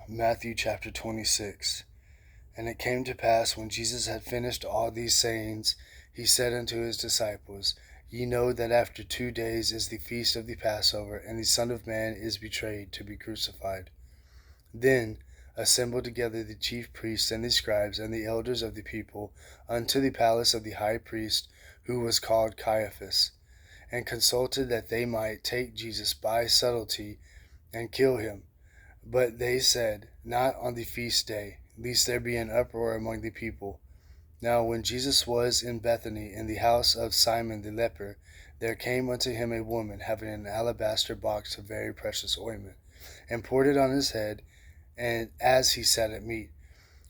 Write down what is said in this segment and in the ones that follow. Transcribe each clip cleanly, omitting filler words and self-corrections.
Matthew chapter 26. And it came to pass, when Jesus had finished all these sayings, he said unto his disciples, Ye know that after 2 days is the feast of the Passover, and the Son of Man is betrayed to be crucified. Then assembled together the chief priests and the scribes and the elders of the people unto the palace of the high priest, who was called Caiaphas, and consulted that they might take Jesus by subtlety and kill him. But they said, Not on the feast day, lest there be an uproar among the people. Now when Jesus was in Bethany, in the house of Simon the leper, there came unto him a woman having an alabaster box of very precious ointment, and poured it on his head, and as he sat at meat.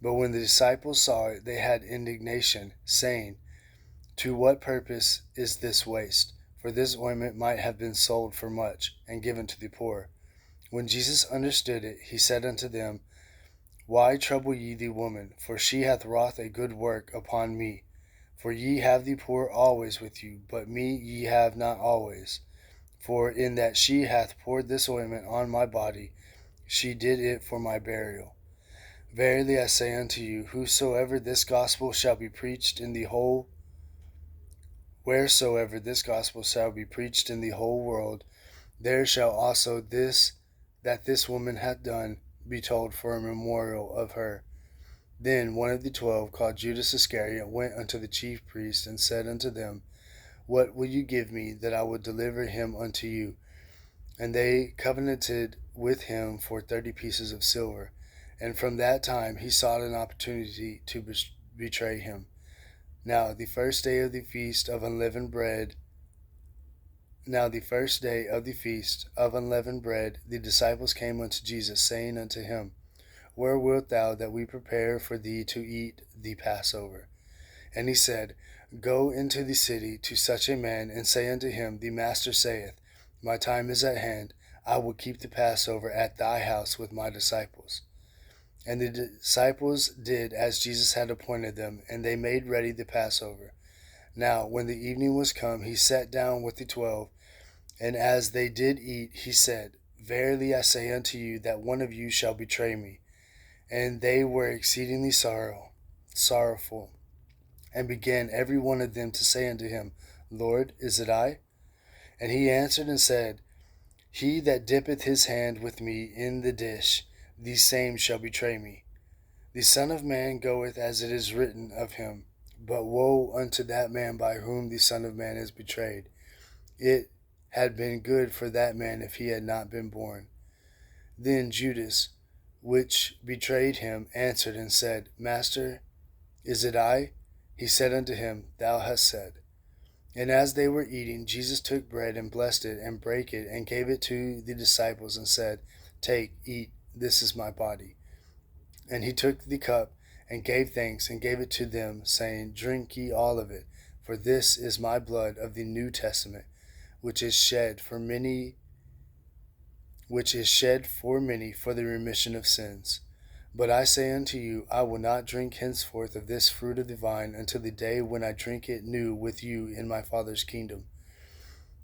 But when the disciples saw it, they had indignation, saying, To what purpose is this waste? For this ointment might have been sold for much, and given to the poor. When Jesus understood it, he said unto them, Why trouble ye the woman? For she hath wrought a good work upon me. For ye have the poor always with you, but me ye have not always. For in that she hath poured this ointment on my body, she did it for my burial. Verily I say unto you, wheresoever this gospel shall be preached in the whole world, there shall also this that this woman hath done be told for a memorial of her. Then one of the 12, called Judas Iscariot, went unto the chief priests, and said unto them, What will you give me, that I will deliver him unto you? And they covenanted with him for 30 pieces of silver. And from that time he sought an opportunity to betray him. Now the first day of the feast of unleavened bread, the disciples came unto Jesus, saying unto him, Where wilt thou that we prepare for thee to eat the Passover? And he said, Go into the city to such a man, and say unto him, The Master saith, My time is at hand, I will keep the Passover at thy house with my disciples. And the disciples did as Jesus had appointed them, and they made ready the Passover. Now when the evening was come, he sat down with the 12, and as they did eat, he said, Verily I say unto you, that one of you shall betray me. And they were exceedingly sorrowful, and began every one of them to say unto him, Lord, is it I? And he answered and said, He that dippeth his hand with me in the dish, the same shall betray me. The Son of Man goeth as it is written of him, but woe unto that man by whom the Son of Man is betrayed. It had been good for that man if he had not been born. Then Judas, which betrayed him, answered and said, Master, is it I? He said unto him, Thou hast said. And as they were eating, Jesus took bread and blessed it, and brake it, and gave it to the disciples, and said, Take, eat, this is my body. And he took the cup, and gave thanks, and gave it to them, saying, Drink ye all of it, for this is my blood of the New Testament, which is shed for many for the remission of sins. But I say unto you, I will not drink henceforth of this fruit of the vine until the day when I drink it new with you in my Father's kingdom.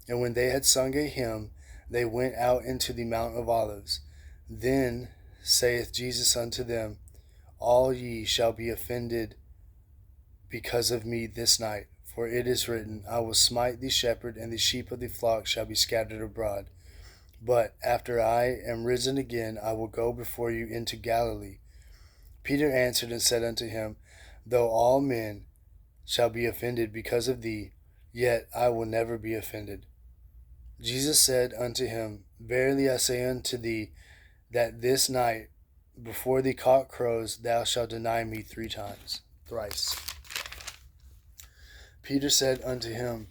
And when they had sung a hymn, they went out into the Mount of Olives. Then saith Jesus unto them, All ye shall be offended because of me this night. For it is written, I will smite the shepherd, and the sheep of the flock shall be scattered abroad. But after I am risen again, I will go before you into Galilee. Peter answered and said unto him, Though all men shall be offended because of thee, yet I will never be offended. Jesus said unto him, Verily I say unto thee, that this night, before the cock crows, thou shalt deny me thrice. Peter said unto him,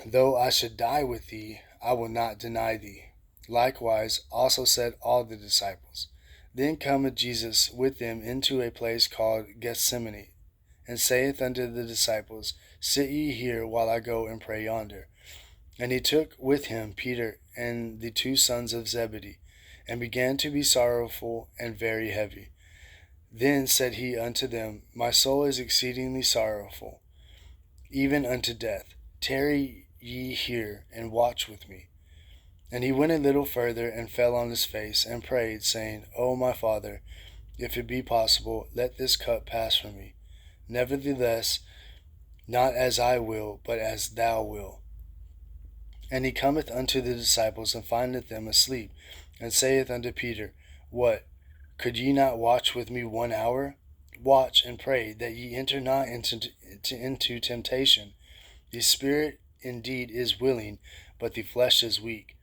Though I should die with thee, I will not deny thee. Likewise also said all the disciples. Then cometh Jesus with them into a place called Gethsemane, and saith unto the disciples, Sit ye here while I go and pray yonder. And he took with him Peter and the 2 sons of Zebedee, and began to be sorrowful and very heavy. Then said he unto them, My soul is exceedingly sorrowful, even unto death. Tarry ye here, and watch with me. And he went a little further, and fell on his face, and prayed, saying, O my Father, if it be possible, let this cup pass from me. Nevertheless, not as I will, but as thou wilt. And he cometh unto the disciples, and findeth them asleep, and saith unto Peter, What, could ye not watch with me 1 hour? Watch and pray, that ye enter not into temptation. The spirit indeed is willing, but the flesh is weak.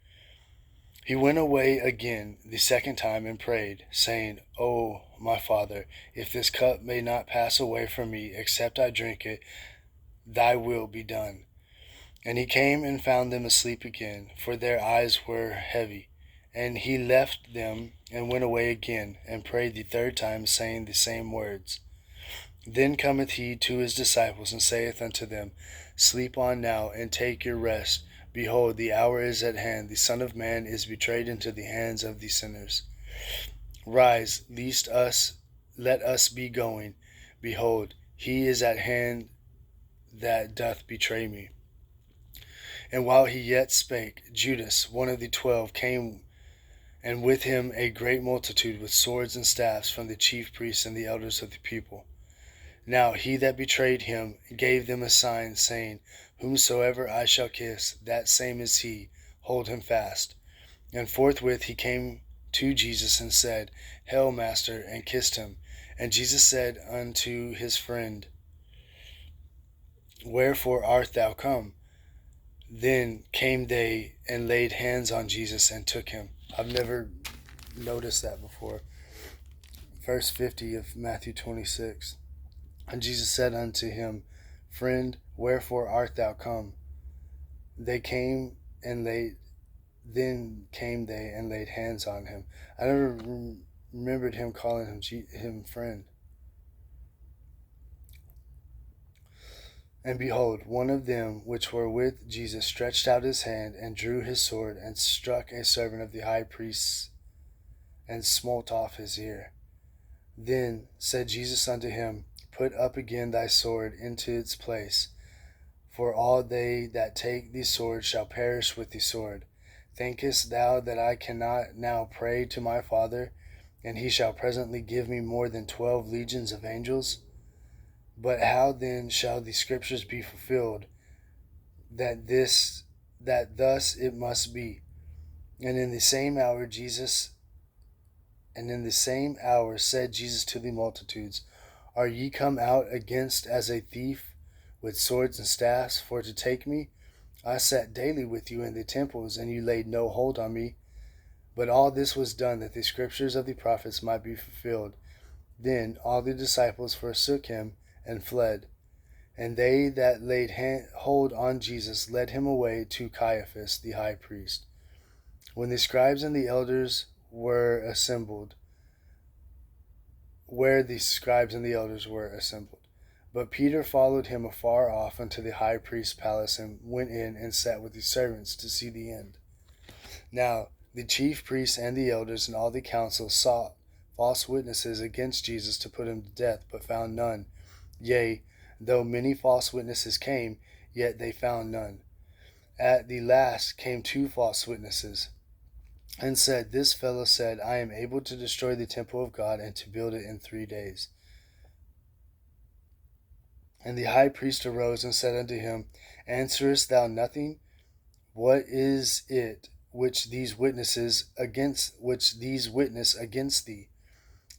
He went away again the second time, and prayed, saying, O my Father, if this cup may not pass away from me, except I drink it, thy will be done. And he came and found them asleep again, for their eyes were heavy. And he left them, and went away again, and prayed the third time, saying the same words. Then cometh he to his disciples, and saith unto them, Sleep on now, and take your rest. Behold, the hour is at hand, the Son of Man is betrayed into the hands of the sinners. Rise, let us be going. Behold, he is at hand that doth betray me. And while he yet spake, Judas, one of the 12, came, and with him a great multitude with swords and staffs from the chief priests and the elders of the people. Now he that betrayed him gave them a sign, saying, Whomsoever I shall kiss, that same is he, hold him fast. And forthwith he came to Jesus, and said, Hail, Master, and kissed him. And Jesus said unto his friend, Wherefore art thou come? Then came they and laid hands on Jesus and took him. I've never noticed that before. Verse 50 of Matthew 26. And Jesus said unto him, Friend, wherefore art thou come? Then came they and laid hands on him. I never remembered him calling him friend. And behold, one of them which were with Jesus stretched out his hand, and drew his sword, and struck a servant of the high priest, and smote off his ear. Then said Jesus unto him, Put up again thy sword into its place, for all they that take the sword shall perish with the sword. Thinkest thou that I cannot now pray to my Father, and he shall presently give me more than 12 legions of angels? But how then shall the scriptures be fulfilled, that thus it must be? And in the same hour said Jesus to the multitudes, Are ye come out against as a thief with swords and staffs for to take me? I sat daily with you in the temples, and you laid no hold on me. But all this was done, that the scriptures of the prophets might be fulfilled. Then all the disciples forsook him, and fled. And they that laid hold on Jesus led him away to Caiaphas the high priest. When the scribes and the elders were assembled, But Peter followed him afar off unto the high priest's palace, and went in and sat with the servants to see the end. Now the chief priests and the elders and all the council sought false witnesses against Jesus to put him to death, but found none. Yea, though many false witnesses came, yet they found none. At the last came 2 false witnesses, and said, This fellow said, I am able to destroy the temple of God, and to build it in 3 days. And the high priest arose and said unto him, Answerest thou nothing? What is it which these witness against thee?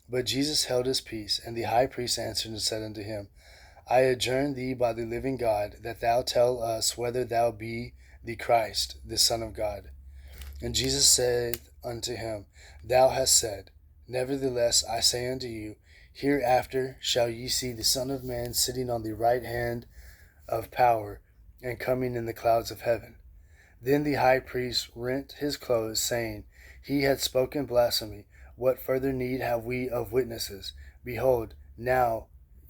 But Jesus held his peace. And the high priest answered and said unto him, I adjourn thee by the living God, that thou tell us whether thou be the Christ, the Son of God. And Jesus said unto him, Thou hast said. Nevertheless I say unto you, hereafter shall ye see the Son of Man sitting on the right hand of power, and coming in the clouds of heaven. Then the high priest rent his clothes, saying, He had spoken blasphemy. What further need have we of witnesses? Behold, now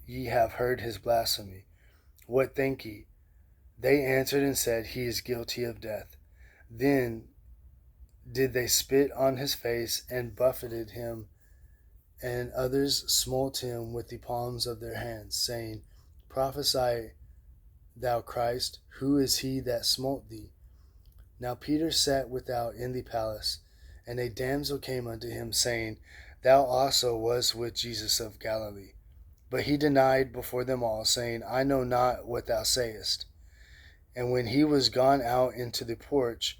ye have heard his blasphemy. What think ye? They answered and said, He is guilty of death. Then did they spit on his face, and buffeted him, and others smote him with the palms of their hands, saying, Prophesy, thou Christ, who is he that smote thee? Now Peter sat without in the palace, and a damsel came unto him, saying, Thou also wast with Jesus of Galilee. But he denied before them all, saying, I know not what thou sayest. And when he was gone out into the porch,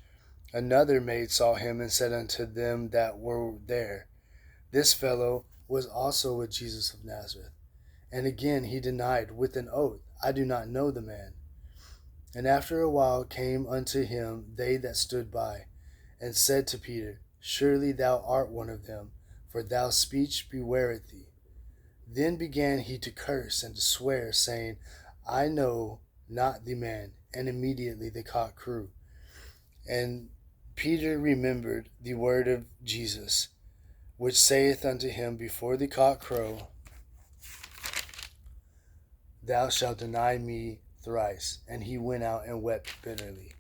another maid saw him, and said unto them that were there, This fellow was also with Jesus of Nazareth. And again he denied with an oath, I do not know the man. And after a while came unto him they that stood by, and said to Peter, Surely thou art one of them, for thy speech bewareth thee. Then began he to curse and to swear, saying, I know not the man. And immediately the cock crew. And Peter remembered the word of Jesus, which saith unto him, Before the cock crow, thou shalt deny me thrice. And he went out and wept bitterly.